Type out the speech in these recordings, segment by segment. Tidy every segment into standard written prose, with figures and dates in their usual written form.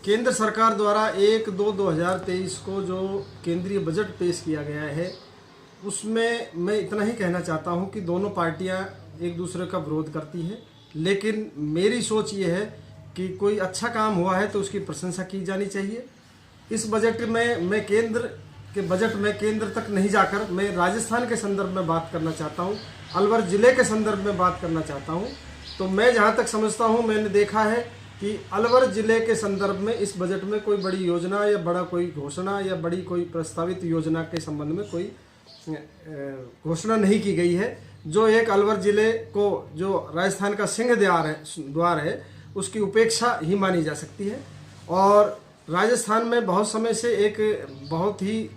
केंद्र सरकार द्वारा 1/2/2023 को जो केंद्रीय बजट पेश किया गया है उसमें मैं इतना ही कहना चाहता हूं कि दोनों पार्टियां एक दूसरे का विरोध करती हैं, लेकिन मेरी सोच ये है कि कोई अच्छा काम हुआ है तो उसकी प्रशंसा की जानी चाहिए। इस बजट में मैं केंद्र के बजट में केंद्र तक नहीं जाकर मैं राजस्थान के संदर्भ में बात करना चाहता हूं, अलवर ज़िले के संदर्भ में बात करना चाहता हूं। तो मैं जहां तक समझता हूं, मैंने देखा है कि अलवर ज़िले के संदर्भ में इस बजट में कोई बड़ी योजना या बड़ा कोई घोषणा या बड़ी कोई प्रस्तावित योजना के संबंध में कोई घोषणा नहीं की गई है। जो एक अलवर ज़िले को जो राजस्थान का सिंह द्वार है उसकी उपेक्षा ही मानी जा सकती है। और राजस्थान में बहुत समय से एक बहुत ही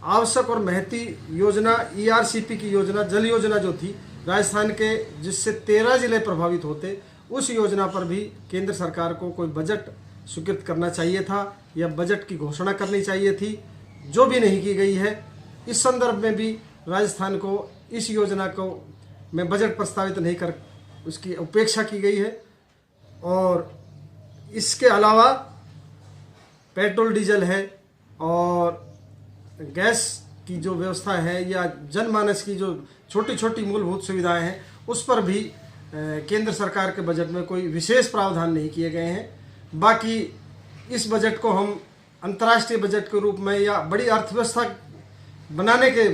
आवश्यक और महती योजना ERCP की योजना, जल योजना जो थी राजस्थान के, जिससे 13 जिले प्रभावित होते, उस योजना पर भी केंद्र सरकार को कोई बजट स्वीकृत करना चाहिए था या बजट की घोषणा करनी चाहिए थी, जो भी नहीं की गई है। इस संदर्भ में भी राजस्थान को इस योजना को में बजट प्रस्तावित नहीं कर उसकी उपेक्षा की गई है। और इसके अलावा पेट्रोल डीजल है और गैस की जो व्यवस्था है या जनमानस की जो छोटी छोटी मूलभूत सुविधाएं हैं उस पर भी केंद्र सरकार के बजट में कोई विशेष प्रावधान नहीं किए गए हैं। बाकी इस बजट को हम अंतर्राष्ट्रीय बजट के रूप में या बड़ी अर्थव्यवस्था बनाने के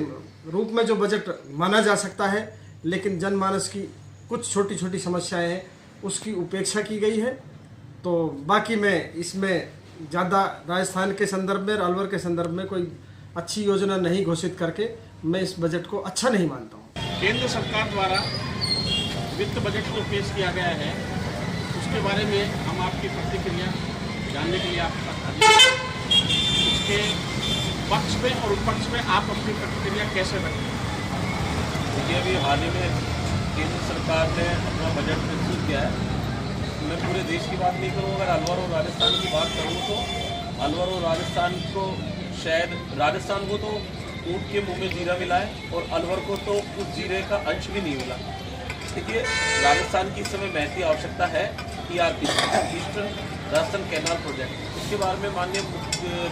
रूप में जो बजट माना जा सकता है, लेकिन जनमानस की कुछ छोटी छोटी समस्याएं हैं उसकी उपेक्षा की गई है। तो बाकी मैं इसमें ज़्यादा राजस्थान के संदर्भ में और अलवर के संदर्भ में कोई अच्छी योजना नहीं घोषित करके मैं इस बजट को अच्छा नहीं मानता हूँ। केंद्र सरकार द्वारा वित्त बजट जो पेश किया गया है उसके बारे में हम आपकी प्रतिक्रिया जानने के लिए आपके पास हाजिर हैं। उसके पक्ष में और विपक्ष में आप अपनी प्रतिक्रिया कैसे रखते हैं? देखिए, अभी हाल ही में केंद्र सरकार ने अपना बजट प्रस्तुत किया है। मैं पूरे देश की बात नहीं करूँ, अगर अलवर और राजस्थान की बात करूँ तो अलवर और राजस्थान को शायद राजस्थान को तो ऊँट के मुंह में जीरा मिला है और अलवर को तो उस जीरे का अंश भी नहीं मिला। देखिए, राजस्थान की इस समय महती आवश्यकता है ERP, eastern Rajasthan canal project. इसके बारे में माननीय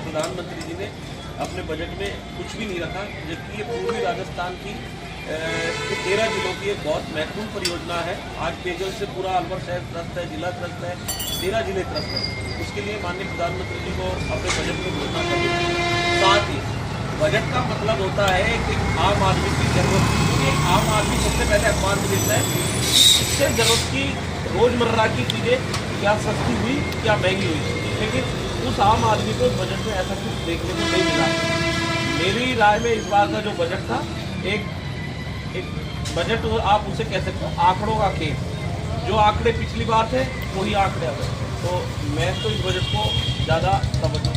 प्रधानमंत्री जी ने अपने बजट में कुछ भी नहीं रखा, जबकि ये पूर्वी राजस्थान की 13 जिलों की एक बहुत महत्वपूर्ण परियोजना है। आज पेयजल से पूरा अलवर शहर त्रस्त है, जिला त्रस्त है, 13 जिले त्रस्त है। उसके लिए माननीय प्रधानमंत्री जी को अपने बजट में घोषणा करनी। साथ ही बजट का मतलब होता है कि आम आदमी की जरूरत, क्योंकि आम आदमी सबसे पहले अखबार में देखता है इससे जरूरत की रोजमर्रा की चीज़ें क्या सस्ती हुई क्या महंगी हुई, लेकिन उस आम आदमी को बजट में ऐसा कुछ देखने को नहीं मिला। मेरी राय में इस बार का जो बजट था एक बजट आप उसे कह सकते हो आंकड़ों का खेल। जो आंकड़े पिछली बार थे वही आंकड़े अब हैं। तो मैं तो इस बजट को ज़्यादा तवज्जो